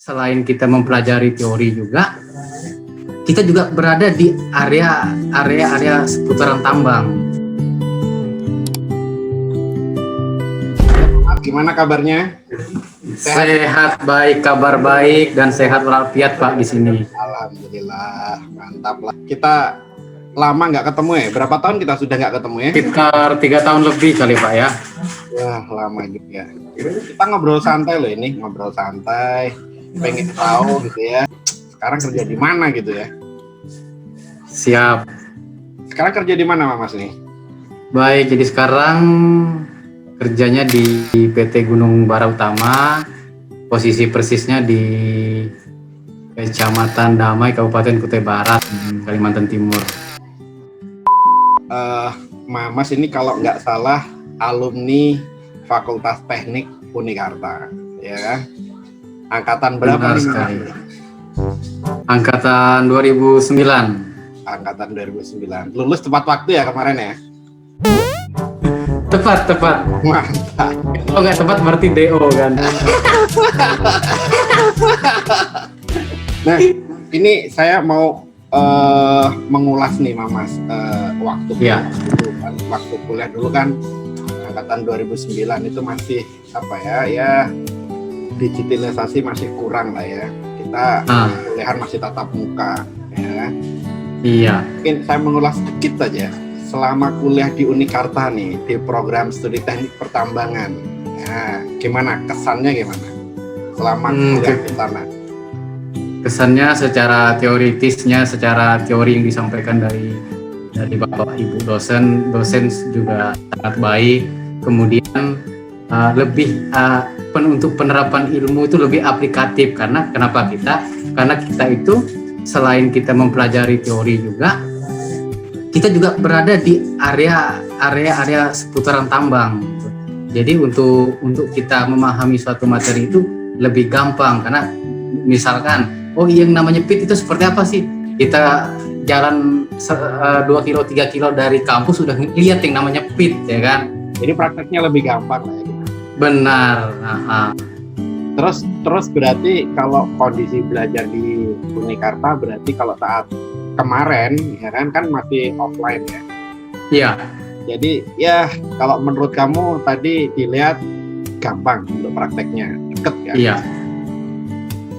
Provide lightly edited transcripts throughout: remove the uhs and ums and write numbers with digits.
selain kita mempelajari teori juga, kita juga berada di area seputaran tambang. Gimana kabarnya? Sehat, baik, kabar baik, dan sehat walafiat Pak di sini. Alhamdulillah, mantap lah. Kita lama nggak ketemu ya? Berapa tahun kita sudah nggak ketemu ya? Sekitar 3 tahun lebih kali Pak ya. Wah, lama juga. Kita ngobrol santai loh ini, ngobrol santai. Pengen tahu gitu ya. Sekarang kerja di mana gitu ya? Siap. Sekarang kerja di mana Mas nih? Baik, jadi sekarang kerjanya di PT Gunung Bara Utama, posisi persisnya di Kecamatan Damai, Kabupaten Kutai Barat, Kalimantan Timur. Mas ini kalau nggak salah alumni Fakultas Teknik Unikarta, ya kan? Angkatan berapa Benar nih sekali. Mas? Angkatan 2009. Angkatan 2009. Lulus tepat waktu ya kemarin ya? Tepat. Mantap. Kalau nggak tepat berarti DO kan. Nah, ini saya mau mengulas nih Mas, waktu Iya. dulu kan, waktu kuliah dulu kan angkatan 2009 itu masih apa ya digitalisasi masih kurang lah ya. Kita kuliahan masih tatap muka ya. Iya. Mungkin saya mengulas sedikit saja selama kuliah di Unikarta nih di program studi teknik pertambangan. Nah, gimana kesannya gimana selama kuliah di sana? Kesannya secara teoritisnya, secara teori yang disampaikan dari Bapak Ibu dosen juga sangat baik. Kemudian untuk penerapan ilmu itu lebih aplikatif karena kita itu selain kita mempelajari teori juga, kita juga berada di area seputaran tambang. Jadi untuk kita memahami suatu materi itu lebih gampang karena misalkan yang namanya pit itu seperti apa sih? Kita jalan 2 kilo 3 kilo dari kampus sudah lihat yang namanya pit ya kan. Jadi prakteknya lebih gampang lah ya. Benar. Terus berarti kalau kondisi belajar di Unikarta berarti kalau saat kemarin ya kan masih offline ya. Iya. Jadi ya kalau menurut kamu tadi dilihat gampang untuk prakteknya, deket ya. Iya.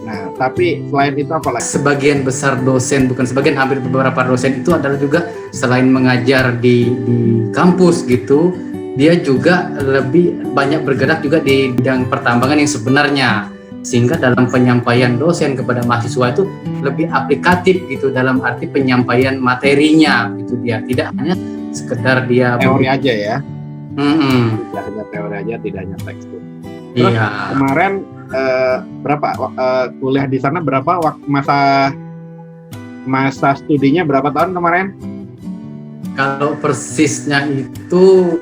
Nah, tapi selain itu apa lagi? Sebagian besar dosen, bukan sebagian, hampir beberapa dosen itu adalah juga selain mengajar di kampus gitu, dia juga lebih banyak bergerak juga di bidang pertambangan yang sebenarnya, sehingga dalam penyampaian dosen kepada mahasiswa itu lebih aplikatif gitu dalam arti penyampaian materinya gitu, dia tidak hanya sekedar dia teori aja ya. Tidak hanya teori aja, tidak hanya tekstur. Terus kemarin berapa kuliah di sana, berapa waktu masa studinya berapa tahun kemarin? Kalau persisnya itu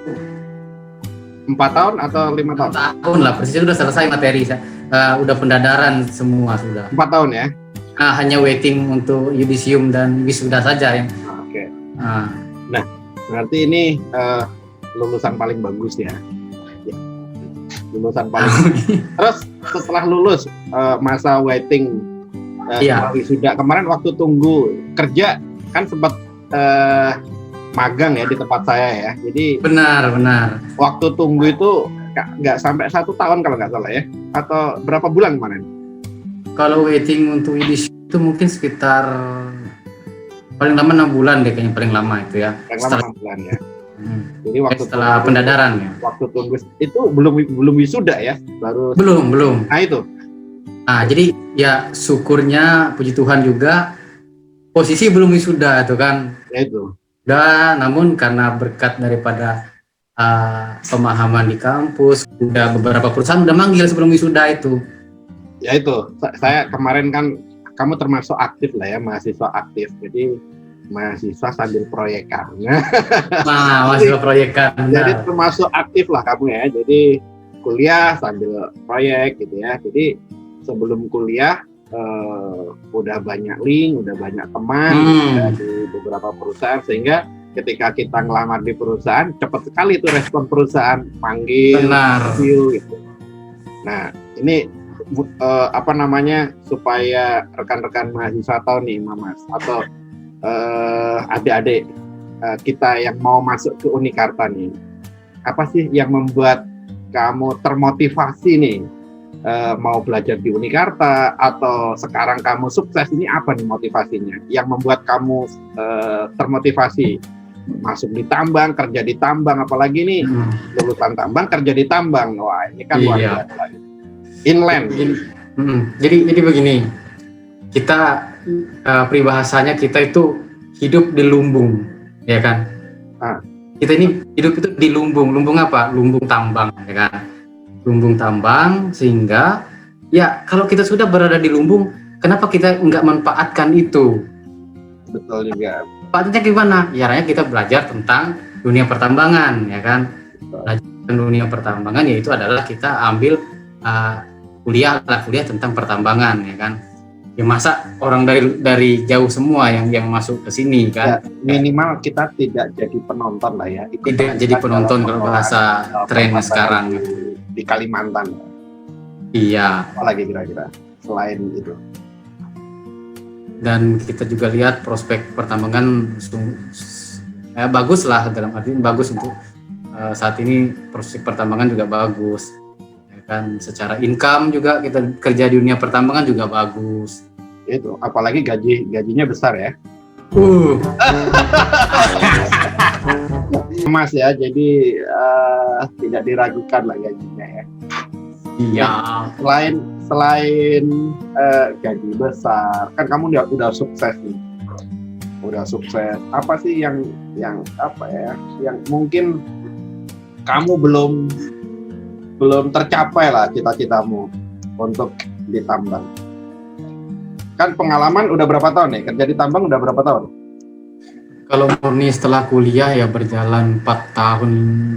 4 tahun atau 5 tahun? 4 tahun lah, persisnya sudah selesai materi, udah pendadaran semua sudah. 4 tahun ya? Hanya waiting untuk yudisium dan wisuda saja ya. Oke. Nah, berarti ini lulusan paling bagus ya. Lulusan paling Terus setelah lulus masa waiting wisuda kemarin, waktu tunggu kerja kan sempat magang ya di tempat saya ya. Jadi benar. Waktu tunggu itu nggak sampai 1 tahun kalau nggak salah ya, atau berapa bulan kemarin? Kalau waiting untuk yudisium itu mungkin sekitar paling lama 6 bulan deh kayaknya, paling lama itu ya. Paling lama 6 bulan ya. Jadi waktu setelah pendadaran ya. Waktu tunggu itu belum wisuda ya, baru. Belum. Nah itu. Jadi ya syukurnya puji Tuhan juga posisi belum wisuda itu kan. Ya itu. Dan namun karena berkat daripada pemahaman di kampus, udah beberapa perusahaan udah manggil sebelum wisuda itu. Ya itu. Saya kemarin kan, kamu termasuk aktif lah ya, mahasiswa aktif. Jadi mahasiswa sambil proyekan. Mahasiswa proyekan. Jadi termasuk aktif lah kamu ya. Jadi kuliah sambil proyek gitu ya. Jadi sebelum kuliah udah banyak link, udah banyak teman di beberapa perusahaan, sehingga ketika kita ngelamar di perusahaan cepat sekali itu respon perusahaan, panggil, interview gitu. Nah ini apa namanya, supaya rekan-rekan mahasiswa tahu nih Mamas atau adik-adik kita yang mau masuk ke Unikarta nih, apa sih yang membuat kamu termotivasi nih mau belajar di Unikarta atau sekarang kamu sukses ini, apa nih motivasinya yang membuat kamu termotivasi masuk di tambang, kerja di tambang, apalagi nih lulusan tambang kerja di tambang, wah ini kan luar biasa. Inland. Jadi begini, kita peribahasanya kita itu hidup di lumbung, ya kan? Kita ini hidup itu di lumbung apa? Lumbung tambang, ya kan? Lumbung tambang, sehingga ya kalau kita sudah berada di lumbung, kenapa kita nggak manfaatkan itu? Betul juga. Manfaatnya gimana? Ya kita belajar tentang dunia pertambangan, ya kan? Belajar tentang dunia pertambangan, yaitu adalah kita ambil kuliah tentang pertambangan, ya kan? Ya masa orang dari jauh semua yang masuk ke sini kan? Ya, minimal kita tidak jadi penonton lah ya. Tidak jadi penonton kalau bahasa tren sekarang di Kalimantan. Iya. Apalagi kira-kira selain itu. Dan kita juga lihat prospek pertambangan bagus lah, dalam arti bagus untuk saat ini prospek pertambangan juga bagus. Kan secara income juga kita kerja di dunia pertambangan juga bagus. Itu apalagi gajinya besar ya. Mas ya, jadi tidak diragukan lah gajinya ya. Iya. Selain gaji besar, kan kamu udah sukses nih. Udah sukses. Apa sih yang apa ya? Yang mungkin kamu belum tercapai lah cita-citamu untuk di tambang. Kan pengalaman udah berapa tahun nih? Kerja di tambang udah berapa tahun? Kalau murni setelah kuliah ya berjalan 4 tahun,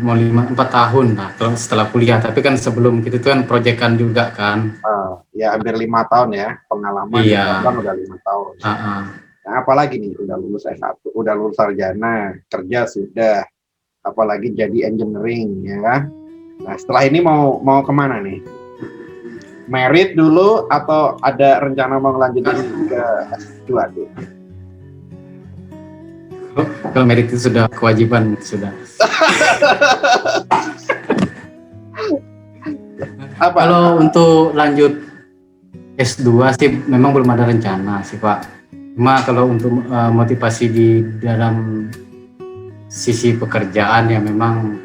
mau 4 tahun lah setelah kuliah. Tapi kan sebelum itu kan proyekan juga kan. Ya hampir 5 tahun ya pengalaman. Iya. Tambang udah 5 tahun. Nah, apalagi nih udah lulus S1, udah lulus sarjana, kerja sudah, apalagi jadi engineering ya. Nah setelah ini mau kemana nih? Merit dulu atau ada rencana mau lanjutin ke S2 tuh? Kalau merit itu sudah kewajiban sudah. Kalau untuk lanjut S2 sih memang belum ada rencana sih Pak. Cuma kalau untuk motivasi di dalam sisi pekerjaan ya memang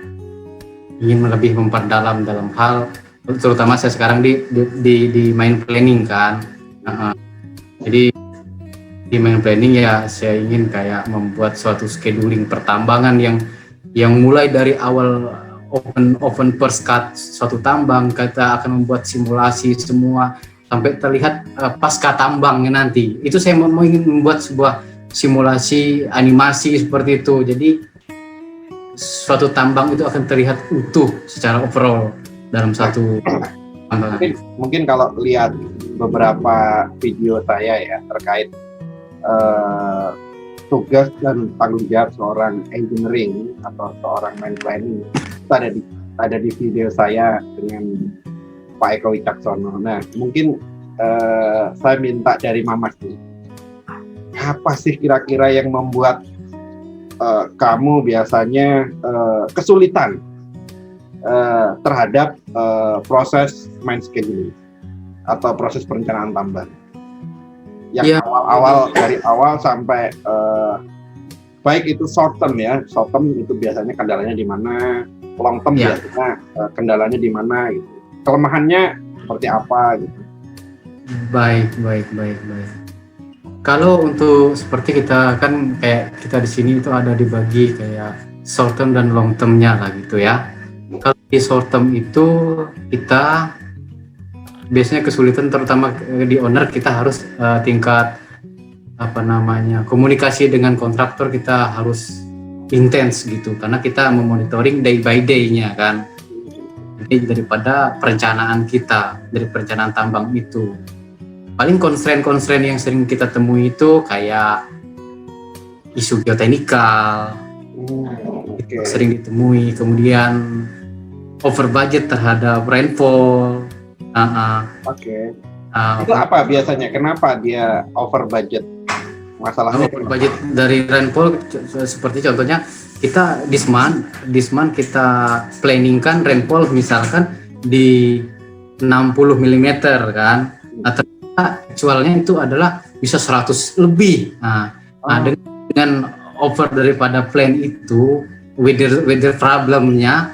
ingin lebih memperdalam dalam hal, terutama saya sekarang di mine planning kan. Jadi di mine planning ya saya ingin kayak membuat suatu scheduling pertambangan yang mulai dari awal open first cut suatu tambang, kita akan membuat simulasi semua sampai terlihat pasca tambangnya nanti. Itu saya mau ingin membuat sebuah simulasi animasi seperti itu. Jadi suatu tambang itu akan terlihat utuh secara overall dalam satu tambang. Mungkin kalau lihat beberapa video saya ya terkait tugas dan tanggung jawab seorang engineering atau seorang mine planning itu ada di video saya dengan Pak Eko Wicaksono. Nah mungkin saya minta dari Mamas nih, apa sih kira-kira yang membuat kamu biasanya kesulitan terhadap proses mine scheduling atau proses perencanaan tambang yang awal dari awal sampai baik itu short term ya, short term itu biasanya kendalanya di mana, long term biasanya kendalanya di mana gitu, kelemahannya seperti apa gitu. Baik. Kalau untuk seperti kita kan kayak kita di sini itu ada dibagi kayak short term dan long termnya lah gitu ya. Kalau di short term itu kita biasanya kesulitan terutama di owner, kita harus tingkat komunikasi dengan kontraktor kita harus intens gitu karena kita memonitoring day by day-nya kan. Jadi daripada perencanaan kita dari perencanaan tambang itu. Paling constraint yang sering kita temui itu kayak isu geoteknikal, sering ditemui, kemudian over budget terhadap rainfall, Oke. Itu apa biasanya? Kenapa dia over budget? Masalahnya over budget dari rainfall seperti contohnya kita disman kita planningkan rainfall misalkan di 60 mm kan. Nah, ternyata actualnya itu adalah bisa 100 lebih. Nah, dengan over daripada plan itu, weather problemnya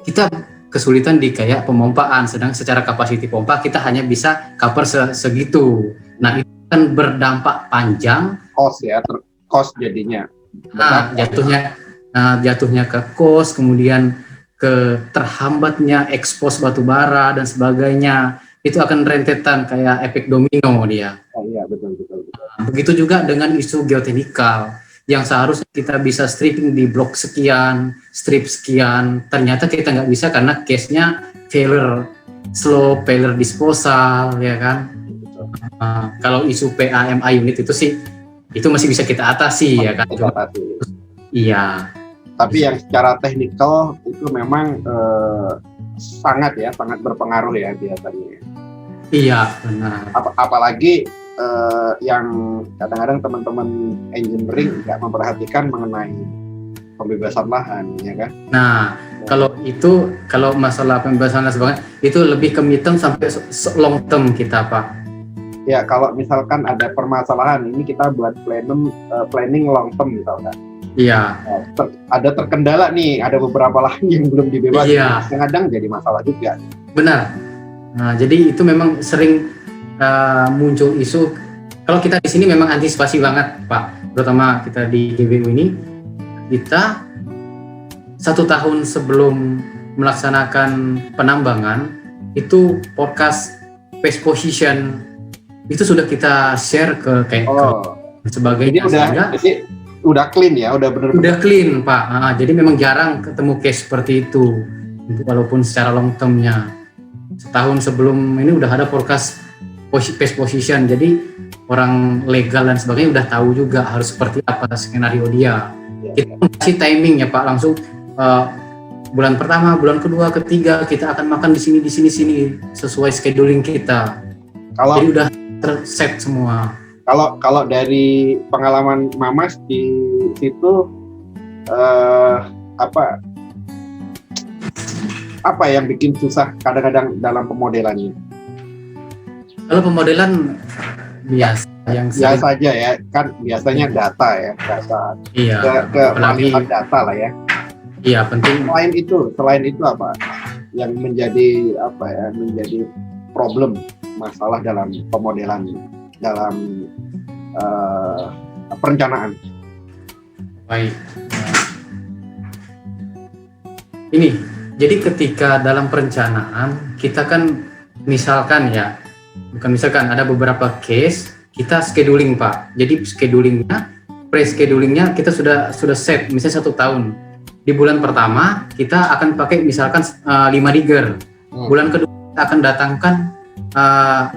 kita kesulitan di kayak pemompaan, sedang secara kapasiti pompa kita hanya bisa cover segitu. Nah, itu kan berdampak panjang, cost jadinya. Jatuhnya ke cost, kemudian ke terhambatnya ekspos batu bara dan sebagainya. Itu akan rentetan kayak efek domino dia. Oh iya, betul. Begitu juga dengan isu geoteknikal yang seharusnya kita bisa stripping di blok sekian, strip sekian, ternyata kita nggak bisa karena case-nya slow failure disposal, ya kan. Kalau isu PAMA unit itu sih, itu masih bisa kita atasi, ya kan. Iya. Tapi yang secara teknikal itu memang sangat berpengaruh ya biasanya. Iya, benar. Apalagi yang kadang-kadang teman-teman engineering nggak memperhatikan mengenai pembebasan lahan, ya kan? Nah, kalau masalah pembebasan lahan sebagainya itu lebih ke midterm sampai long term kita, Pak. Ya, kalau misalkan ada permasalahan ini kita buat planning long term misalkan. Iya. Ada terkendala nih, ada beberapa lahan yang belum dibebaskan. Iya. Kadang jadi masalah juga. Benar. Nah, jadi itu memang sering muncul isu. Kalau kita di sini memang antisipasi banget, Pak. Terutama kita di GBU ini, kita 1 tahun sebelum melaksanakan penambangan itu forecast phase position itu sudah kita share ke sebagainya. Jadi udah clean ya, udah benar-benar. Udah clean, Pak. Jadi memang jarang ketemu case seperti itu, walaupun secara long termnya. Setahun sebelum ini udah ada forecast phase position, jadi orang legal dan sebagainya udah tahu juga harus seperti apa skenario dia. Kita kasih timing ya Pak, langsung bulan pertama, bulan kedua, ketiga kita akan makan di sini sesuai scheduling kita. Jadi udah terset semua. Kalau dari pengalaman Mamas di situ apa yang bikin susah kadang-kadang dalam pemodelannya? Kalau pemodelan biasa aja ya, kan biasanya data. Iya. Ke data lah ya. Iya, penting. Selain itu apa yang menjadi problem masalah dalam pemodelan, dalam perencanaan? Baik. Ini, jadi ketika dalam perencanaan kita kan ada beberapa case kita scheduling Pak. Jadi pre-schedulingnya kita sudah set, misalnya 1 tahun. Di bulan pertama kita akan pakai misalkan 5 digger. Bulan kedua kita akan datangkan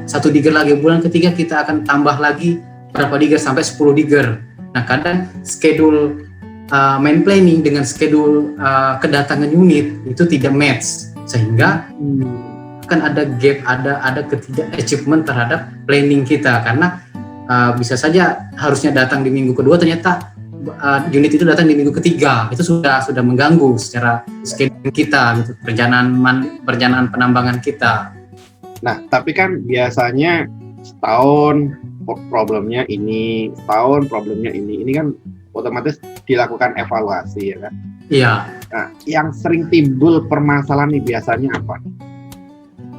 1 digger lagi. Bulan ketiga kita akan tambah lagi berapa digger sampai 10 digger. Nah, kadang schedule main planning dengan schedule kedatangan unit itu tidak match, sehingga kan ada gap, ada ketidak-achievement terhadap planning kita, karena bisa saja harusnya datang di minggu kedua, ternyata unit itu datang di minggu ketiga. Itu sudah mengganggu secara schedule kita, gitu, perencanaan penambangan kita. Nah, tapi kan biasanya setahun problemnya ini, ini kan otomatis dilakukan evaluasi, ya kan? Iya. Nah, yang sering timbul permasalahan nih biasanya apa?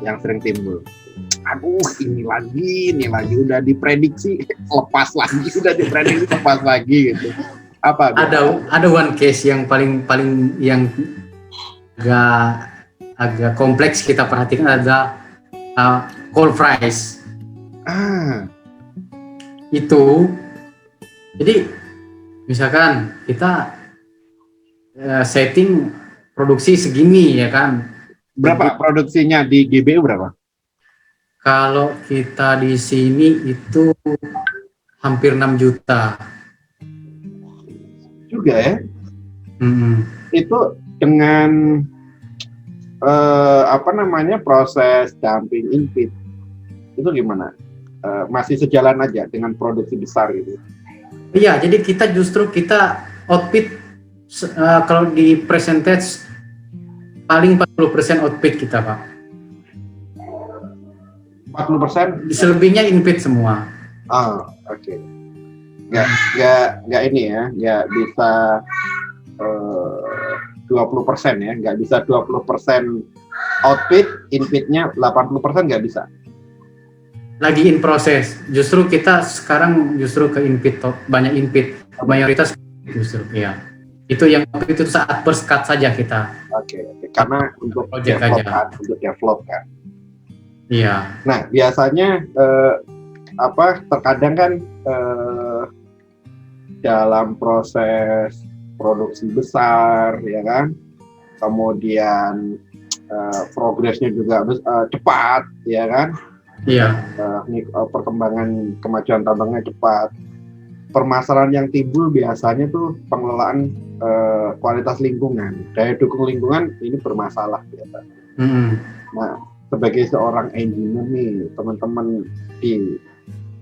Yang sering timbul, aduh ini lagi udah diprediksi lepas lagi gitu. Apa? Ada one case yang paling yang agak kompleks kita perhatikan, ada coal price. Itu jadi misalkan kita setting produksi segini, ya kan. Berapa produksinya di GBU berapa? Kalau kita di sini itu hampir 6 juta. Juga ya? Itu dengan proses dumping in-pit itu gimana? Masih sejalan aja dengan produksi besar gitu? Iya, jadi kita output kalau di percentage paling 40% output kita, Pak. 40%? Selebihnya in-pit semua. Oke. Nggak ini ya, nggak bisa 20% ya, nggak bisa 20% output, in-pitnya 80% nggak bisa. Lagi in proses. Justru kita sekarang ke in-pit, banyak in-pit, mayoritas justru ya. Itu yang itu saat first cut saja kita. Oke. Karena untuk project develop kan. Iya. Nah, biasanya terkadang kan dalam proses produksi besar ya kan, kemudian progresnya juga cepat ya kan. Iya. Perkembangan kemajuan tambangnya cepat. Permasalahan yang timbul biasanya tuh pengelolaan kualitas lingkungan, daya dukung lingkungan ini bermasalah biasa. Nah, sebagai seorang engineer nih, teman-teman di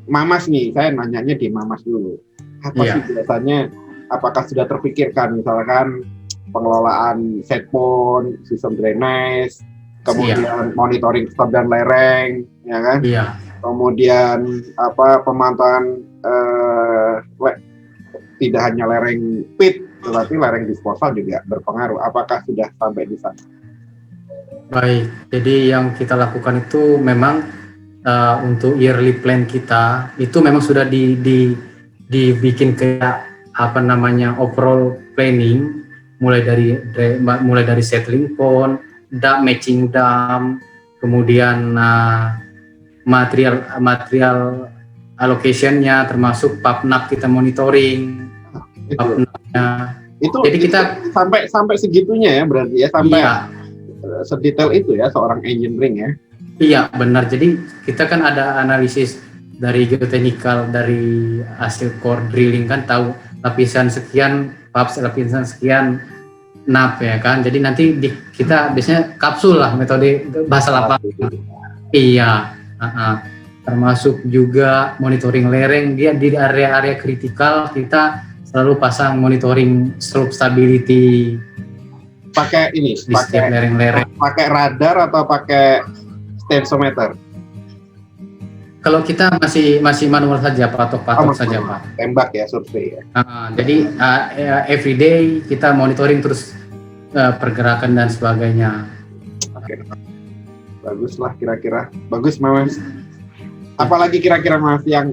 Mamas nih, saya nanyanya di Mamas dulu. Apa sih biasanya? Apakah sudah terpikirkan misalkan pengelolaan set pond, sistem drainage, kemudian monitoring stop dan lereng, ya kan? Iya. Kemudian pemantauan tidak hanya lereng pit, tetapi lereng disposal juga berpengaruh. Apakah sudah sampai di sana? Baik, jadi yang kita lakukan itu memang untuk yearly plan kita itu memang sudah dibikin kayak overall planning, mulai dari settling pond, matching dam, kemudian material allocation-nya, termasuk PAPNAP kita monitoring. Itu jadi kita sampai segitunya ya berarti ya, sampai sedetail itu ya seorang engineering ya. Iya benar, jadi kita kan ada analisis dari geotechnical, dari hasil core drilling kan, tahu lapisan sekian PAPS, lapisan sekian NAP ya kan. Jadi nanti kita biasanya kapsul lah, metode bahasa lapangan. Iya, termasuk juga monitoring lereng. Dia di area-area kritikal kita selalu pasang monitoring slope stability. Pakai ini, pakai lereng-lereng. Pakai radar atau pakai tensometer? Kalau kita masih manual saja, patok saja Pak. Tembak ya, survei ya. Jadi everyday kita monitoring terus pergerakan dan sebagainya. Oke. Bagus lah kira-kira. Bagus Mas. Apalagi kira-kira Mas yang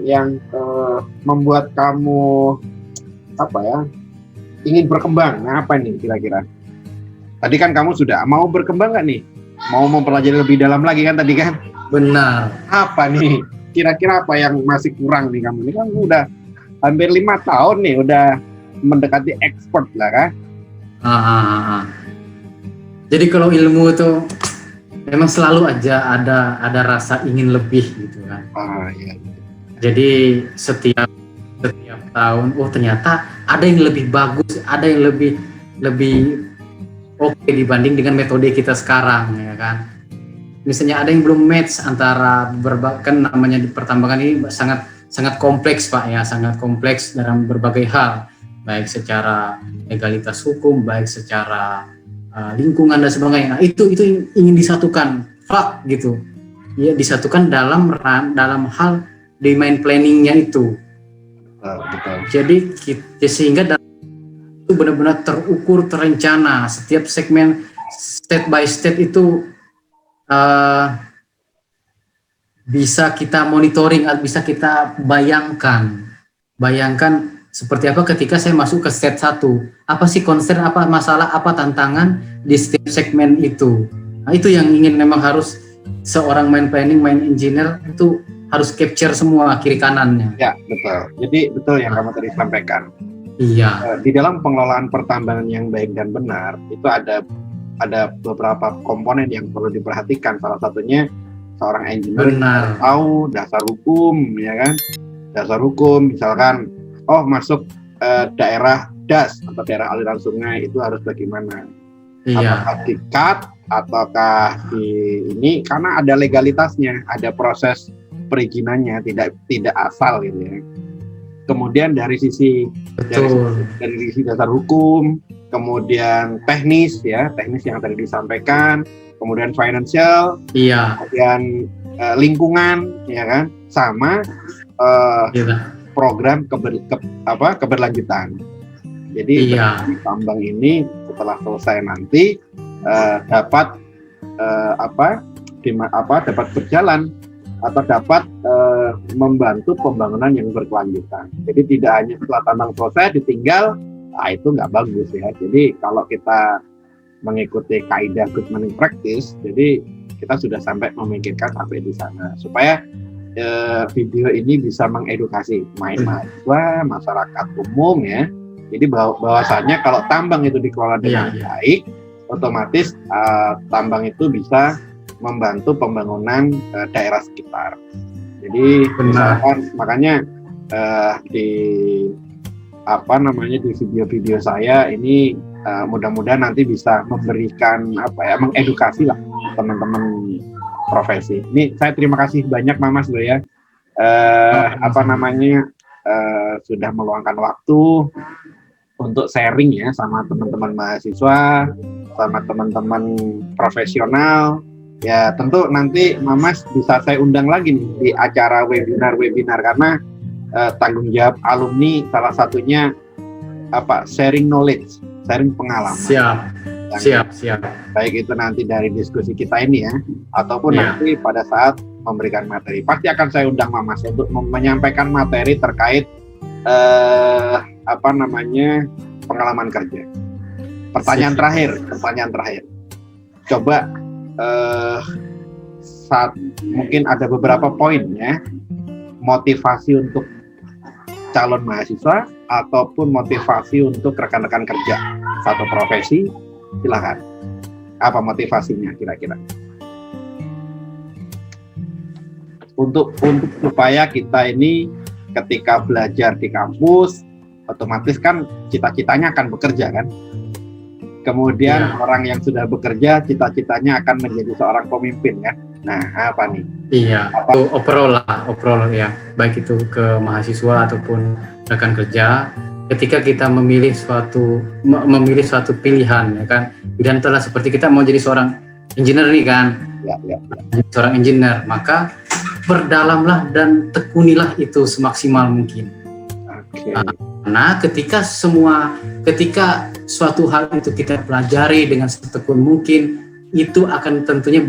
membuat kamu ingin berkembang? Nah, apa nih kira-kira? Tadi kan kamu sudah mau berkembang nggak nih? Mau mempelajari lebih dalam lagi kan tadi kan? Benar. Apa nih? Kira-kira apa yang masih kurang nih kamu? Ini kan udah hampir 5 tahun nih, udah mendekati expert lah kan? Jadi kalau ilmu itu memang selalu aja ada rasa ingin lebih gitu kan. Iya. Jadi setiap tahun, ternyata ada yang lebih bagus, ada yang lebih oke dibanding dengan metode kita sekarang ya kan. Misalnya ada yang belum match antara kan namanya di pertambangan ini sangat kompleks Pak ya, sangat kompleks dalam berbagai hal, baik secara legalitas hukum, baik secara lingkungan dan sebagainya. Nah, itu ingin disatukan, Pak gitu. Ya, disatukan dalam hal demand planning-nya itu. Betul. Jadi sehingga itu benar-benar terukur, terencana, setiap segmen state by state itu bisa kita monitoring, bisa kita bayangkan seperti apa ketika saya masuk ke state 1, apa sih concern, apa masalah, apa tantangan di setiap segmen itu. Nah, itu yang ingin memang harus seorang mine planning, mine engineer itu harus capture semua kiri kanannya. Ya, betul. Jadi betul yang kamu tadi sampaikan. Iya. Di dalam pengelolaan pertambangan yang baik dan benar, itu ada beberapa komponen yang perlu diperhatikan. Salah satunya seorang engineer tahu dasar hukum, ya kan? Dasar hukum, misalkan, masuk daerah das atau daerah aliran sungai itu harus bagaimana? Iya. Apakah di-cut ataukah di ini, karena ada legalitasnya, ada proses perizinannya, tidak asal gitu ya. Kemudian dari sisi dasar hukum, kemudian teknis ya, teknis yang tadi disampaikan, kemudian financial, kemudian lingkungan ya kan, sama program keberlanjutan. Jadi tambang ini setelah selesai nanti dapat dapat berjalan atau dapat membantu pembangunan yang berkelanjutan. Jadi tidak hanya setelah tambang selesai ditinggal, itu nggak bagus ya. Jadi kalau kita mengikuti kaidah good mining practice, jadi kita sudah sampai memikirkan sampai di sana supaya video ini bisa mengedukasi mahasiswa, masyarakat umum ya. Jadi bahwasannya kalau tambang itu dikelola dengan baik, otomatis tambang itu bisa membantu pembangunan daerah sekitar. Jadi misalkan makanya di di video-video saya ini mudah-mudahan nanti bisa memberikan mengedukasi lah teman-teman profesi. Ini saya terima kasih banyak Mas loh ya. Sudah meluangkan waktu untuk sharing ya sama teman-teman mahasiswa, sama teman-teman profesional. Ya tentu nanti Mas bisa saya undang lagi nih di acara webinar karena tanggung jawab alumni salah satunya sharing knowledge, sharing pengalaman. Siap. Baik itu nanti dari diskusi kita ini ya, ataupun nanti pada saat memberikan materi. Pasti akan saya undang Mas untuk menyampaikan materi terkait pengalaman kerja. Pertanyaan terakhir. Coba mungkin ada beberapa poin ya, motivasi untuk calon mahasiswa ataupun motivasi untuk rekan-rekan kerja satu profesi, silakan. Apa motivasinya kira-kira? Untuk supaya kita ini ketika belajar di kampus, otomatis kan cita-citanya akan bekerja kan. Kemudian orang yang sudah bekerja, cita-citanya akan menjadi seorang pemimpin kan. Nah, apa nih? Overall ya, baik itu ke mahasiswa ataupun rekan kerja. Ketika kita memilih suatu pilihan ya kan, dan telah seperti kita mau jadi seorang engineer nih kan, seorang engineer, maka berdalamlah dan tekunilah itu semaksimal mungkin. Nah, ketika suatu hal itu kita pelajari dengan setekun mungkin, itu akan tentunya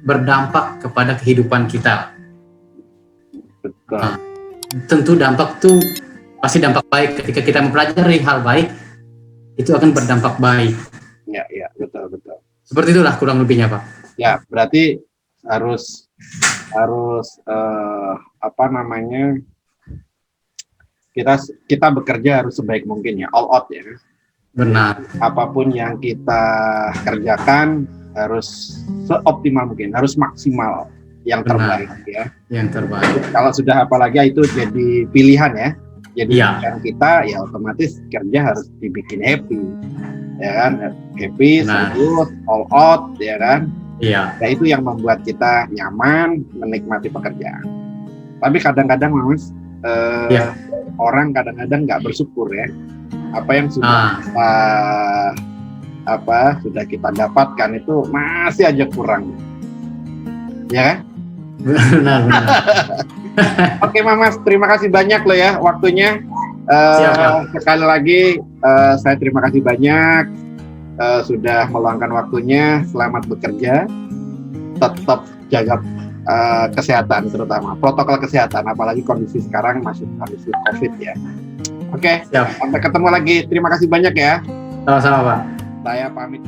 berdampak kepada kehidupan kita. Tentu dampak itu pasti dampak baik. Ketika kita mempelajari hal baik, itu akan berdampak baik. Ya, betul. Seperti itulah kurang lebihnya, Pak. Ya, berarti harus kita bekerja harus sebaik mungkin ya, all out ya. Benar. Apapun yang kita kerjakan harus seoptimal mungkin, harus maksimal yang terbaik ya. Yang terbaik. Kalau sudah apalagi itu jadi pilihan ya. Jadi pilihan kita ya otomatis kerja harus dibikin happy. Ya kan? Happy, serius, all out ya kan? Iya. Nah, itu yang membuat kita nyaman menikmati pekerjaan. Tapi kadang-kadang Mas orang kadang-kadang nggak bersyukur ya. Apa yang sudah kita dapatkan itu masih aja kurang. Ya kan? Benar. Oke Mas, terima kasih banyak loh ya waktunya. Sekali lagi saya terima kasih banyak sudah meluangkan waktunya. Selamat bekerja. Tetap jaga kesehatan, terutama protokol kesehatan, apalagi kondisi sekarang masih kondisi COVID ya. Oke, sampai ketemu lagi. Terima kasih banyak ya. Sama-sama Pak. Saya pamit.